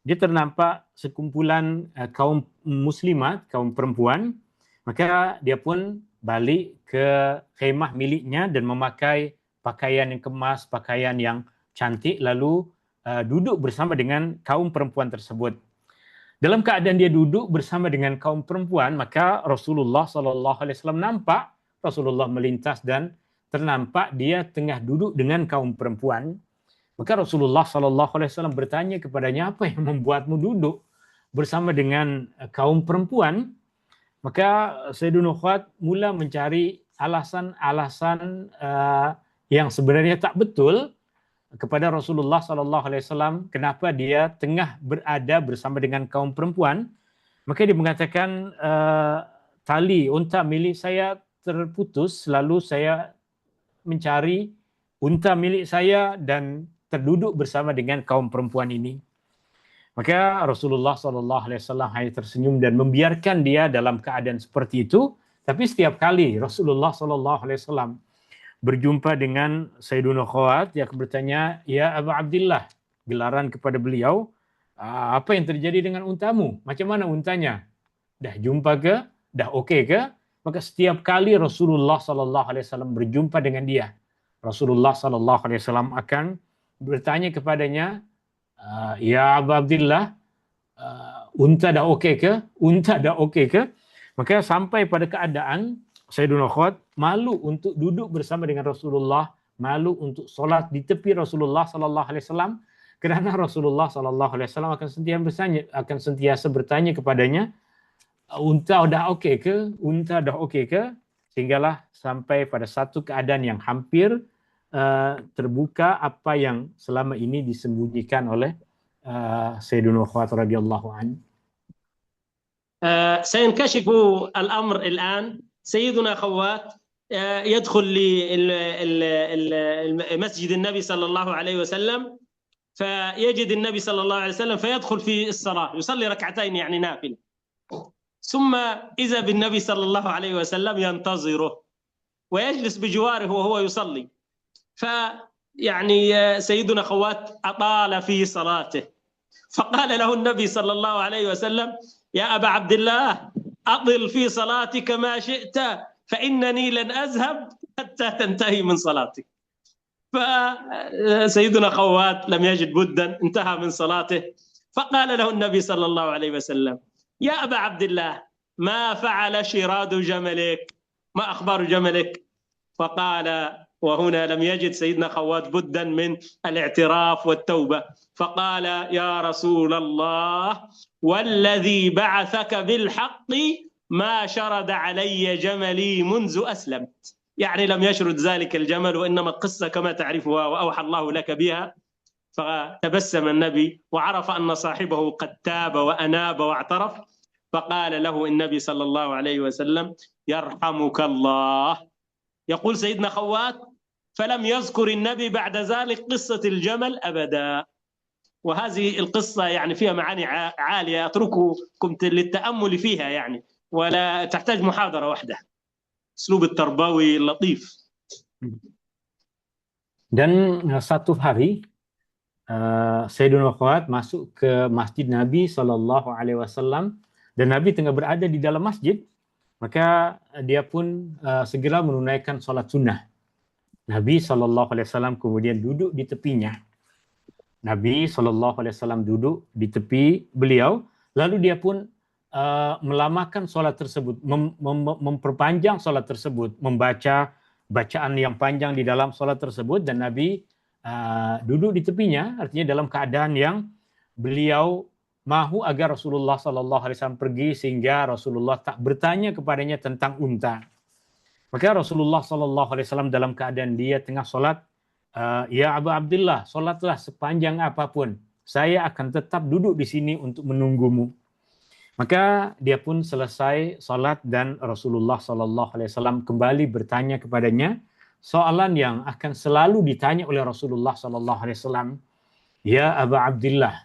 [SPEAKER 1] dia ternampak sekumpulan kaum muslimat, kaum perempuan. Maka dia pun balik ke khemah miliknya dan memakai pakaian yang kemas, pakaian yang cantik, lalu duduk bersama dengan kaum perempuan tersebut. Dalam keadaan dia duduk bersama dengan kaum perempuan, maka Rasulullah SAW nampak Rasulullah melintas dan ternampak dia tengah duduk dengan kaum perempuan. Maka Rasulullah SAW bertanya kepadanya, apa yang membuatmu duduk bersama dengan kaum perempuan? Maka Sayyidina Khalid mula mencari alasan-alasan yang sebenarnya tak betul kepada Rasulullah SAW kenapa dia tengah berada bersama dengan kaum perempuan. Maka dia mengatakan, tali unta milik saya terputus, lalu saya mencari unta milik saya dan terduduk bersama dengan kaum perempuan ini. Maka Rasulullah SAW hanya tersenyum dan membiarkan dia dalam keadaan seperti itu. Tapi setiap kali Rasulullah SAW berjumpa dengan Sayyiduna Khalid, dia bertanya, ya Abu Abdillah, gelaran kepada beliau, apa yang terjadi dengan untamu? Macam mana untanya? Dah jumpa ke? Dah okey ke? Maka setiap kali Rasulullah SAW berjumpa dengan dia, Rasulullah SAW akan bertanya kepadanya, ya Abu Abdillah, unta dah okey ke? Unta dah okey ke? Maka sampai pada keadaan Sayyidina Khalid malu untuk duduk bersama dengan Rasulullah, malu untuk solat di tepi Rasulullah SAW, kerana Rasulullah SAW akan sentiasa bertanya kepadanya, unta dah okey ke? Unta dah okey ke? Sehinggalah sampai pada satu keadaan yang hampir terbuka apa yang selama ini disembunyikan oleh Sayyidina Khalid radhiyallahu anhu.
[SPEAKER 2] سينكشف الأمر الآن. سيدنا خوات يدخل لمسجد النبي صلى الله عليه وسلم، فيجد النبي صلى الله عليه وسلم فيدخل في الصلاة، يصلي ركعتين يعني نافلة، ثم إذا بالنبي صلى الله عليه وسلم ينتظره ويجلس بجواره وهو يصلي. فيعني سيدنا خوات أطال في صلاته، فقال له النبي صلى الله عليه وسلم، يا أبا عبد الله أطل في صلاتك ما شئت فإنني لن أذهب حتى تنتهي من صلاتك. فسيدنا خوات لم يجد بدا، انتهى من صلاته، فقال له النبي صلى الله عليه وسلم، يا أبا عبد الله ما فعل شراد جملك؟ ما أخبار جملك؟ فقال، وهنا لم يجد سيدنا خوات بدا من الاعتراف والتوبة، فقال، يا رسول الله والذي بعثك بالحق ما شرد علي جملي منذ أسلمت. يعني لم يشرد ذلك الجمل، وإنما القصة كما تعرفها وأوحى الله لك بها. فتبسم النبي وعرف أن صاحبه قد تاب وأناب واعترف، فقال له النبي صلى الله عليه وسلم، يرحمك الله. يقول سيدنا خوات، فلم يذكر النبي بعد ذلك قصة الجمل أبدا. وهذه القصة يعني فيها معاني عالية أترككم للتأمل فيها يعني، ولا تحتاج محاضرة واحدة. أسلوب التربوي اللطيف.
[SPEAKER 1] Dan satu hari Sayyidina Khalid masuk ke Masjid Nabi SAW dan Nabi tengah berada di dalam masjid, maka dia pun segera menunaikan solat sunnah. Nabi SAW kemudian duduk di tepinya. Nabi SAW duduk di tepi beliau, lalu dia pun melamakan solat tersebut, memperpanjang solat tersebut, membaca bacaan yang panjang di dalam solat tersebut, dan Nabi duduk di tepinya, artinya dalam keadaan yang beliau mahu agar Rasulullah SAW pergi sehingga Rasulullah tak bertanya kepadanya tentang unta. Maka Rasulullah SAW dalam keadaan dia tengah solat, ya Abu Abdillah, solatlah sepanjang apapun, saya akan tetap duduk di sini untuk menunggumu. Maka dia pun selesai salat dan Rasulullah SAW kembali bertanya kepadanya soalan yang akan selalu ditanya oleh Rasulullah SAW. Ya Aba Abdillah,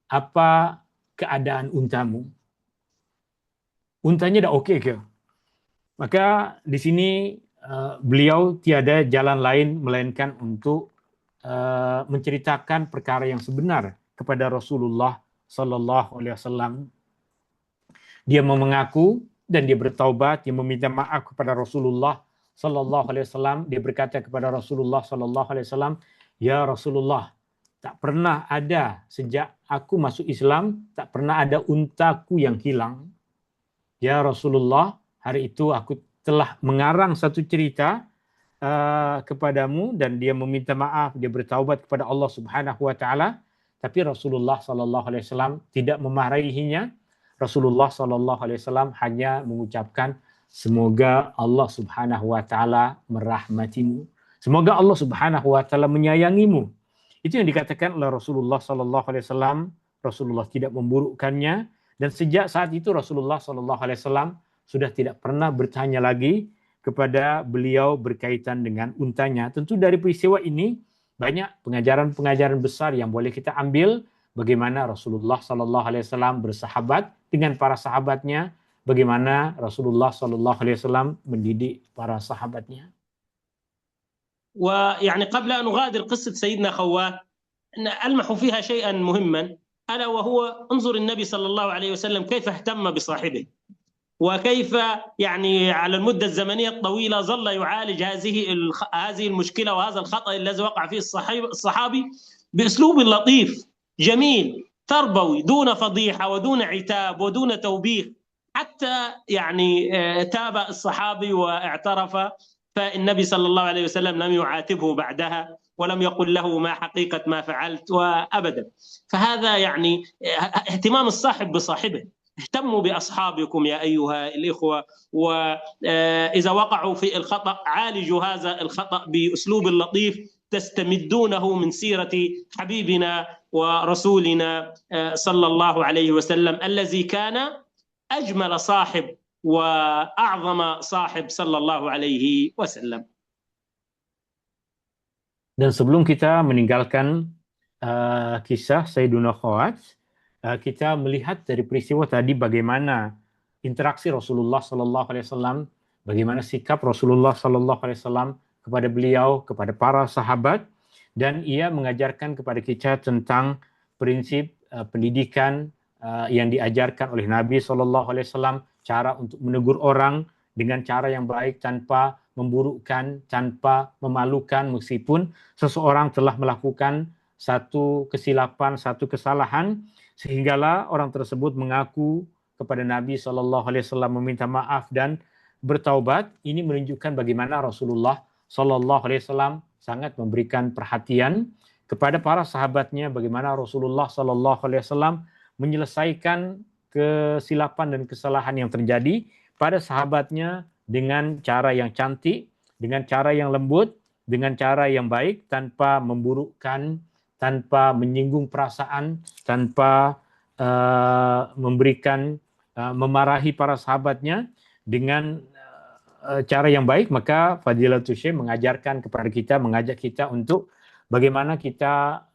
[SPEAKER 1] apa keadaan untamu? Untanya dah okey ke? Maka di sini beliau tiada jalan lain melainkan untuk menceritakan perkara yang sebenar kepada Rasulullah SAW. Dia mengaku dan dia bertaubat, dia meminta maaf kepada Rasulullah SAW. Dia berkata kepada Rasulullah SAW, ya Rasulullah, tak pernah ada sejak aku masuk Islam, tak pernah ada untaku yang hilang. Ya Rasulullah, hari itu aku telah mengarang satu cerita kepadamu dan dia meminta maaf, dia bertaubat kepada Allah Subhanahu wa taala, tapi Rasulullah SAW tidak memarahinya. Rasulullah SAW hanya mengucapkan semoga Allah Subhanahu wa taala merahmatimu. Semoga Allah Subhanahu wa taala menyayangimu. Itu yang dikatakan oleh Rasulullah SAW. Rasulullah tidak memburukkannya dan sejak saat itu Rasulullah SAW sudah tidak pernah bertanya lagi kepada beliau berkaitan dengan untanya. Tentu dari peristiwa ini banyak pengajaran-pengajaran besar yang boleh kita ambil. Bagaimana Rasulullah SAW bersahabat dengan para sahabatnya, bagaimana Rasulullah SAW mendidik para sahabatnya.
[SPEAKER 2] ويعني قبل أن أغادر قصة سيدنا خوات ألمح فيها شيئا مهما، ألا وهو انظر النبي صلى الله عليه وسلم كيف اهتم بصاحبه، وكيف يعني على المدة الزمنية الطويلة ظل يعالج هذه المشكلة وهذا الخطأ الذي وقع فيه الصحابي بأسلوب لطيف جميل تربوي دون فضيحة ودون عتاب ودون توبيخ، حتى يعني تاب الصحابي واعترف، فالنبي صلى الله عليه وسلم لم يعاتبه بعدها ولم يقل له ما حقيقة ما فعلت وأبدا. فهذا يعني اهتمام الصاحب بصاحبه. اهتموا بأصحابكم يا أيها الإخوة، وإذا وقعوا في الخطأ عالجوا هذا الخطأ بأسلوب لطيف تستمدونه من سيرة حبيبنا ورسولنا صلى الله عليه وسلم الذي كان أجمل صاحب وأعظم صاحب صلى الله عليه وسلم.
[SPEAKER 1] Dan sebelum kita meninggalkan kisah Sayyiduna Khawat, kita melihat dari peristiwa tadi bagaimana interaksi Rasulullah SAW, bagaimana sikap Rasulullah SAW kepada beliau, kepada para sahabat, dan ia mengajarkan kepada kita tentang prinsip pendidikan yang diajarkan oleh Nabi SAW, cara untuk menegur orang dengan cara yang baik tanpa memburukkan, tanpa memalukan, meskipun seseorang telah melakukan satu kesilapan, satu kesalahan, sehinggalah orang tersebut mengaku kepada Nabi SAW, meminta maaf dan bertaubat. Ini menunjukkan bagaimana Rasulullah SAW sangat memberikan perhatian kepada para sahabatnya, bagaimana Rasulullah SAW menyelesaikan kesilapan dan kesalahan yang terjadi pada sahabatnya dengan cara yang cantik, dengan cara yang lembut, dengan cara yang baik, tanpa memburukkan, tanpa menyinggung perasaan, tanpa memarahi para sahabatnya, dengan cara yang baik. Maka Fadilatul Syekh mengajarkan kepada kita, mengajak kita untuk bagaimana kita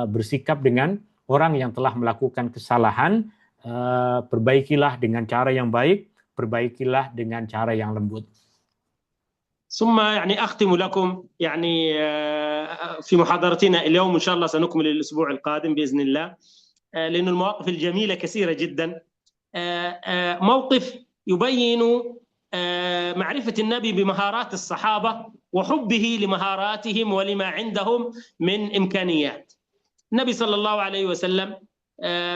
[SPEAKER 1] bersikap dengan orang yang telah melakukan kesalahan. Perbaikilah dengan cara yang baik, perbaikilah dengan cara yang lembut.
[SPEAKER 2] ثم يعني أختم لكم يعني في محاضرتنا اليوم إن شاء الله سنكمل الأسبوع القادم بإذن الله، لأن المواقف الجميلة كثيرة جدا. موقف يبين معرفة النبي بمهارات الصحابة وحبه لمهاراتهم ولما عندهم من إمكانيات. النبي صلى الله عليه وسلم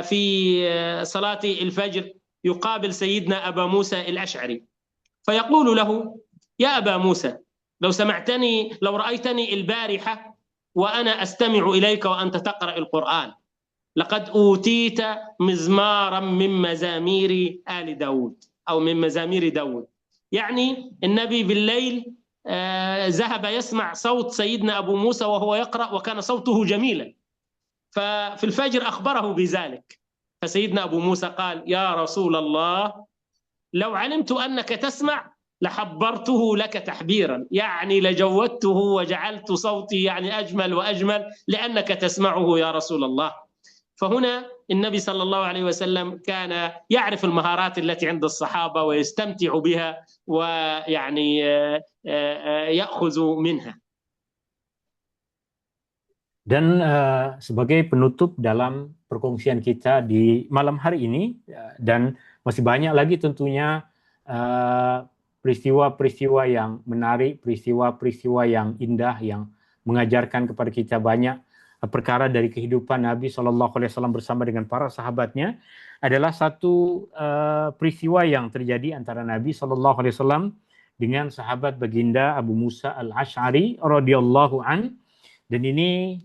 [SPEAKER 2] في صلاة الفجر يقابل سيدنا أبا موسى الأشعري فيقول له يا أبا موسى لو رأيتني البارحة وأنا أستمع إليك وأنت تقرأ القرآن لقد أوتيت مزمارا من مزامير آل داود أو من مزامير داود. يعني النبي بالليل ذهب يسمع صوت سيدنا أبو موسى وهو يقرأ وكان صوته جميلا، ففي الفجر أخبره بذلك. فسيدنا أبو موسى قال: يا رسول الله، لو علمت أنك تسمع لحبرته لك تحبيرا، يعني لجودته وجعلت صوتي يعني أجمل وأجمل لأنك تسمعه يا رسول الله. فهنا النبي صلى الله عليه وسلم كان يعرف المهارات التي عند الصحابة ويستمتع بها ويعني يأخذ منها.
[SPEAKER 1] Dan sebagai penutup dalam perkongsian kita di malam hari ini, dan masih banyak lagi tentunya peristiwa-peristiwa yang menarik, peristiwa-peristiwa yang indah yang mengajarkan kepada kita banyak perkara dari kehidupan Nabi SAW bersama dengan para sahabatnya, adalah satu peristiwa yang terjadi antara Nabi SAW dengan sahabat baginda Abu Musa al-Ash'ari radhiyallahu an. Dan ini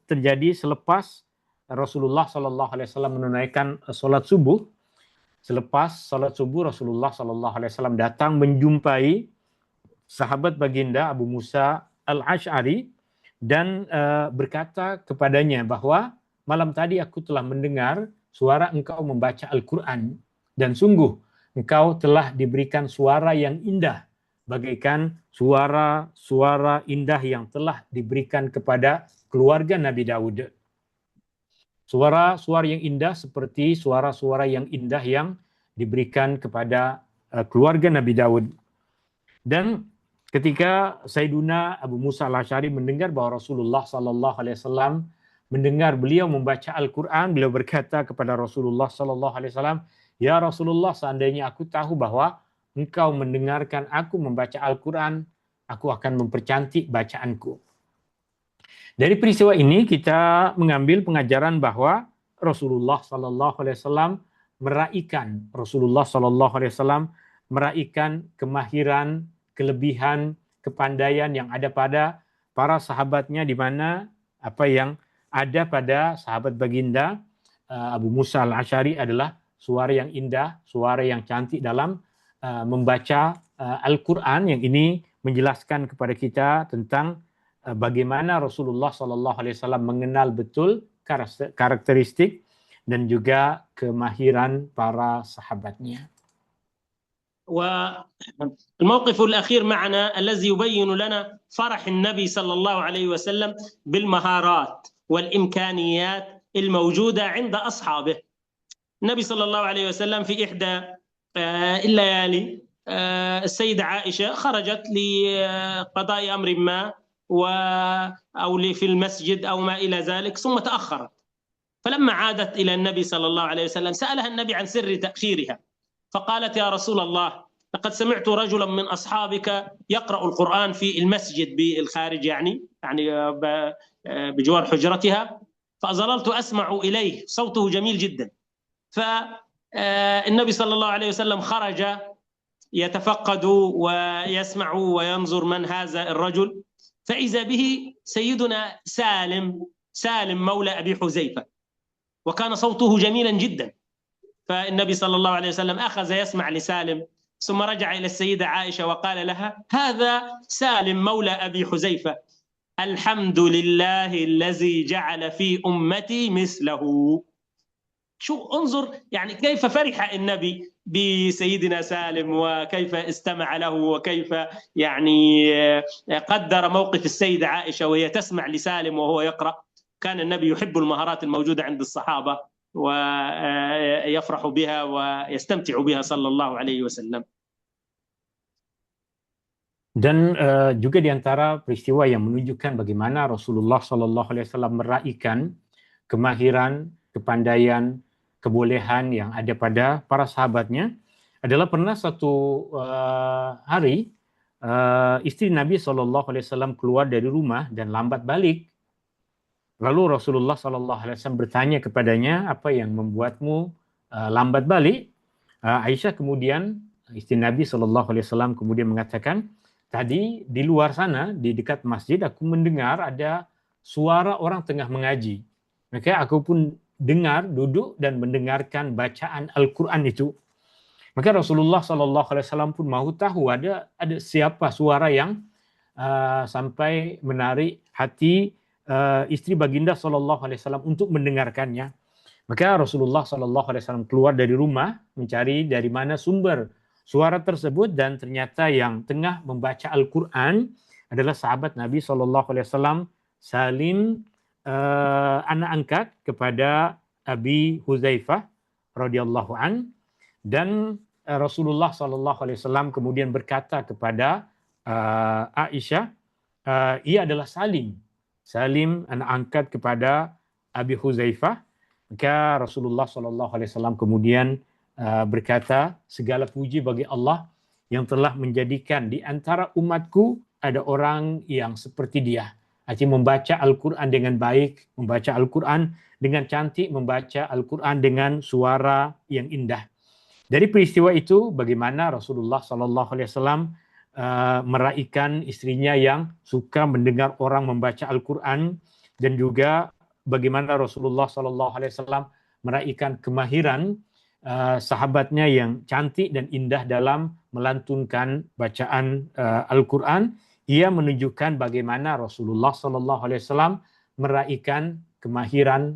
[SPEAKER 1] terjadi selepas Rasulullah SAW menunaikan sholat subuh. Selepas sholat subuh, Rasulullah SAW datang menjumpai sahabat baginda Abu Musa al-Ash'ari dan berkata kepadanya bahwa malam tadi aku telah mendengar suara engkau membaca Al-Quran, dan sungguh engkau telah diberikan suara yang indah, bagaikan suara-suara indah yang telah diberikan kepada keluarga Nabi Daud. Suara-suara yang indah seperti suara-suara yang indah yang diberikan kepada keluarga Nabi Daud. Dan ketika Sayyiduna Abu Musa al-Ash'ari mendengar bahwa Rasulullah SAW mendengar beliau membaca Al-Quran, beliau berkata kepada Rasulullah SAW, "Ya Rasulullah, seandainya aku tahu bahwa engkau mendengarkan aku membaca Al-Quran, aku akan mempercantik bacaanku." Dari peristiwa ini kita mengambil pengajaran bahwa Rasulullah SAW meraihkan kemahiran, kelebihan, kepandaian yang ada pada para sahabatnya, di mana apa yang ada pada sahabat baginda Abu Musa al-Ash'ari adalah suara yang indah, suara yang cantik dalam membaca Al-Quran, yang ini menjelaskan kepada kita tentang bagaimana Rasulullah SAW mengenal betul karakteristik dan juga kemahiran para sahabatnya.
[SPEAKER 2] والموقف الأخير معنا الذي يبين لنا فرح النبي صلى الله عليه وسلم بالمهارات والإمكانيات الموجودة عند أصحابه. النبي صلى الله عليه وسلم في إحدى الليالي السيدة عائشة خرجت لقضاء أمر ما أو في المسجد أو ما إلى ذلك، ثم تأخرت. فلما عادت إلى النبي صلى الله عليه وسلم سألها النبي عن سر تأخيرها، فقالت: يا رسول الله، لقد سمعت رجلا من أصحابك يقرأ القرآن في المسجد بالخارج، يعني بجوار حجرتها، فظللت أسمع إليه، صوته جميل جدا. فالنبي صلى الله عليه وسلم خرج يتفقد ويسمع وينظر من هذا الرجل، فإذا به سيدنا سالم مولى أبي حذيفة، وكان صوته جميلا جدا. فالنبي صلى الله عليه وسلم أخذ يسمع لسالم، ثم رجع إلى السيدة عائشة وقال لها: هذا سالم مولى أبي حذيفة، الحمد لله الذي جعل في أمتي مثله. شو انظر يعني كيف فرح النبي بسيدنا سالم، وكيف استمع له، وكيف يعني قدر موقف السيدة عائشة وهي تسمع لسالم وهو يقرأ. كان النبي يحب المهارات الموجودة عند الصحابة ويفرح بها ويستمتع بها صلى الله عليه وسلم.
[SPEAKER 1] Dan juga di antara peristiwa yang menunjukkan bagaimana Rasulullah SAW meraihkan kemahiran, kepandaian, kebolehan yang ada pada para sahabatnya adalah pernah satu hari istri Nabi SAW keluar dari rumah dan lambat balik. Lalu Rasulullah SAW bertanya kepadanya, apa yang membuatmu lambat balik? Aisyah kemudian, istri Nabi SAW kemudian mengatakan, tadi di luar sana, di dekat masjid, aku mendengar ada suara orang tengah mengaji. Maka aku pun dengar, duduk dan mendengarkan bacaan Al-Quran itu. Maka Rasulullah SAW pun mahu tahu ada siapa suara yang sampai menarik hati istri baginda Shallallahu Alaihi Wasallam untuk mendengarkannya. Maka Rasulullah Shallallahu Alaihi Wasallam keluar dari rumah mencari dari mana sumber suara tersebut, dan ternyata yang tengah membaca Al-Quran adalah sahabat Nabi Shallallahu Alaihi Wasallam, Salim, anak angkat kepada Abi Hudzaifah radhiyallahu an. Dan Rasulullah Shallallahu Alaihi Wasallam kemudian berkata kepada Aisyah, ia adalah Salim, anak angkat kepada Abi Hudzaifah. Maka Rasulullah SAW kemudian berkata, segala puji bagi Allah yang telah menjadikan di antara umatku ada orang yang seperti dia. Artinya membaca Al-Quran dengan baik, membaca Al-Quran dengan cantik, membaca Al-Quran dengan suara yang indah. Dari peristiwa itu, bagaimana Rasulullah SAW meraihkan istrinya yang suka mendengar orang membaca Al-Quran, dan juga bagaimana Rasulullah SAW meraihkan kemahiran sahabatnya yang cantik dan indah dalam melantunkan bacaan Al-Quran. Ia menunjukkan bagaimana Rasulullah SAW meraihkan kemahiran,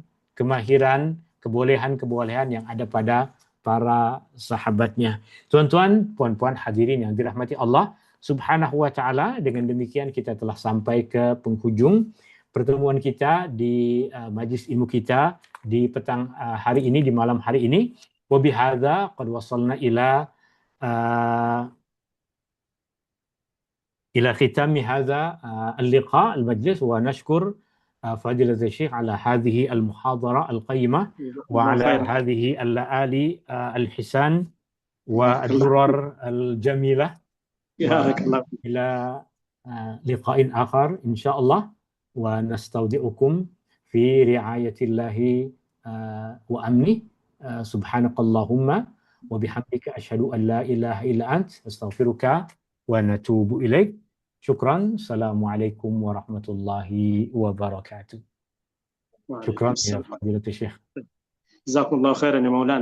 [SPEAKER 1] kebolehan yang ada pada para sahabatnya. Tuan-tuan, puan-puan hadirin yang dirahmati Allah Subhanahu wa Ta'ala, dengan demikian kita telah sampai ke penghujung pertemuan kita di majlis ilmu kita di petang hari ini, di malam hari ini. Wa bihadza qad wasalna ila khitami hadza al-liqa al-majlis, wa nashkur fadilat al-syekh ala hadhihi al-muhadara al-qayyimah wa ala hadhihi al-laali al-hisan wa ad-durar al-jamilah. Ila liqa'in akhar insyaallah. ونستودعكم في رعاية الله وأمنه سبحانك اللهم وبحمدك أشهد أن لا إله إلا أنت أستغفرك ونتوب إليك. شكرا. السلام عليكم ورحمة الله وبركاته. شكرا يا فضيلة الشيخ.
[SPEAKER 2] جزاكم الله خيرا يا مولانا.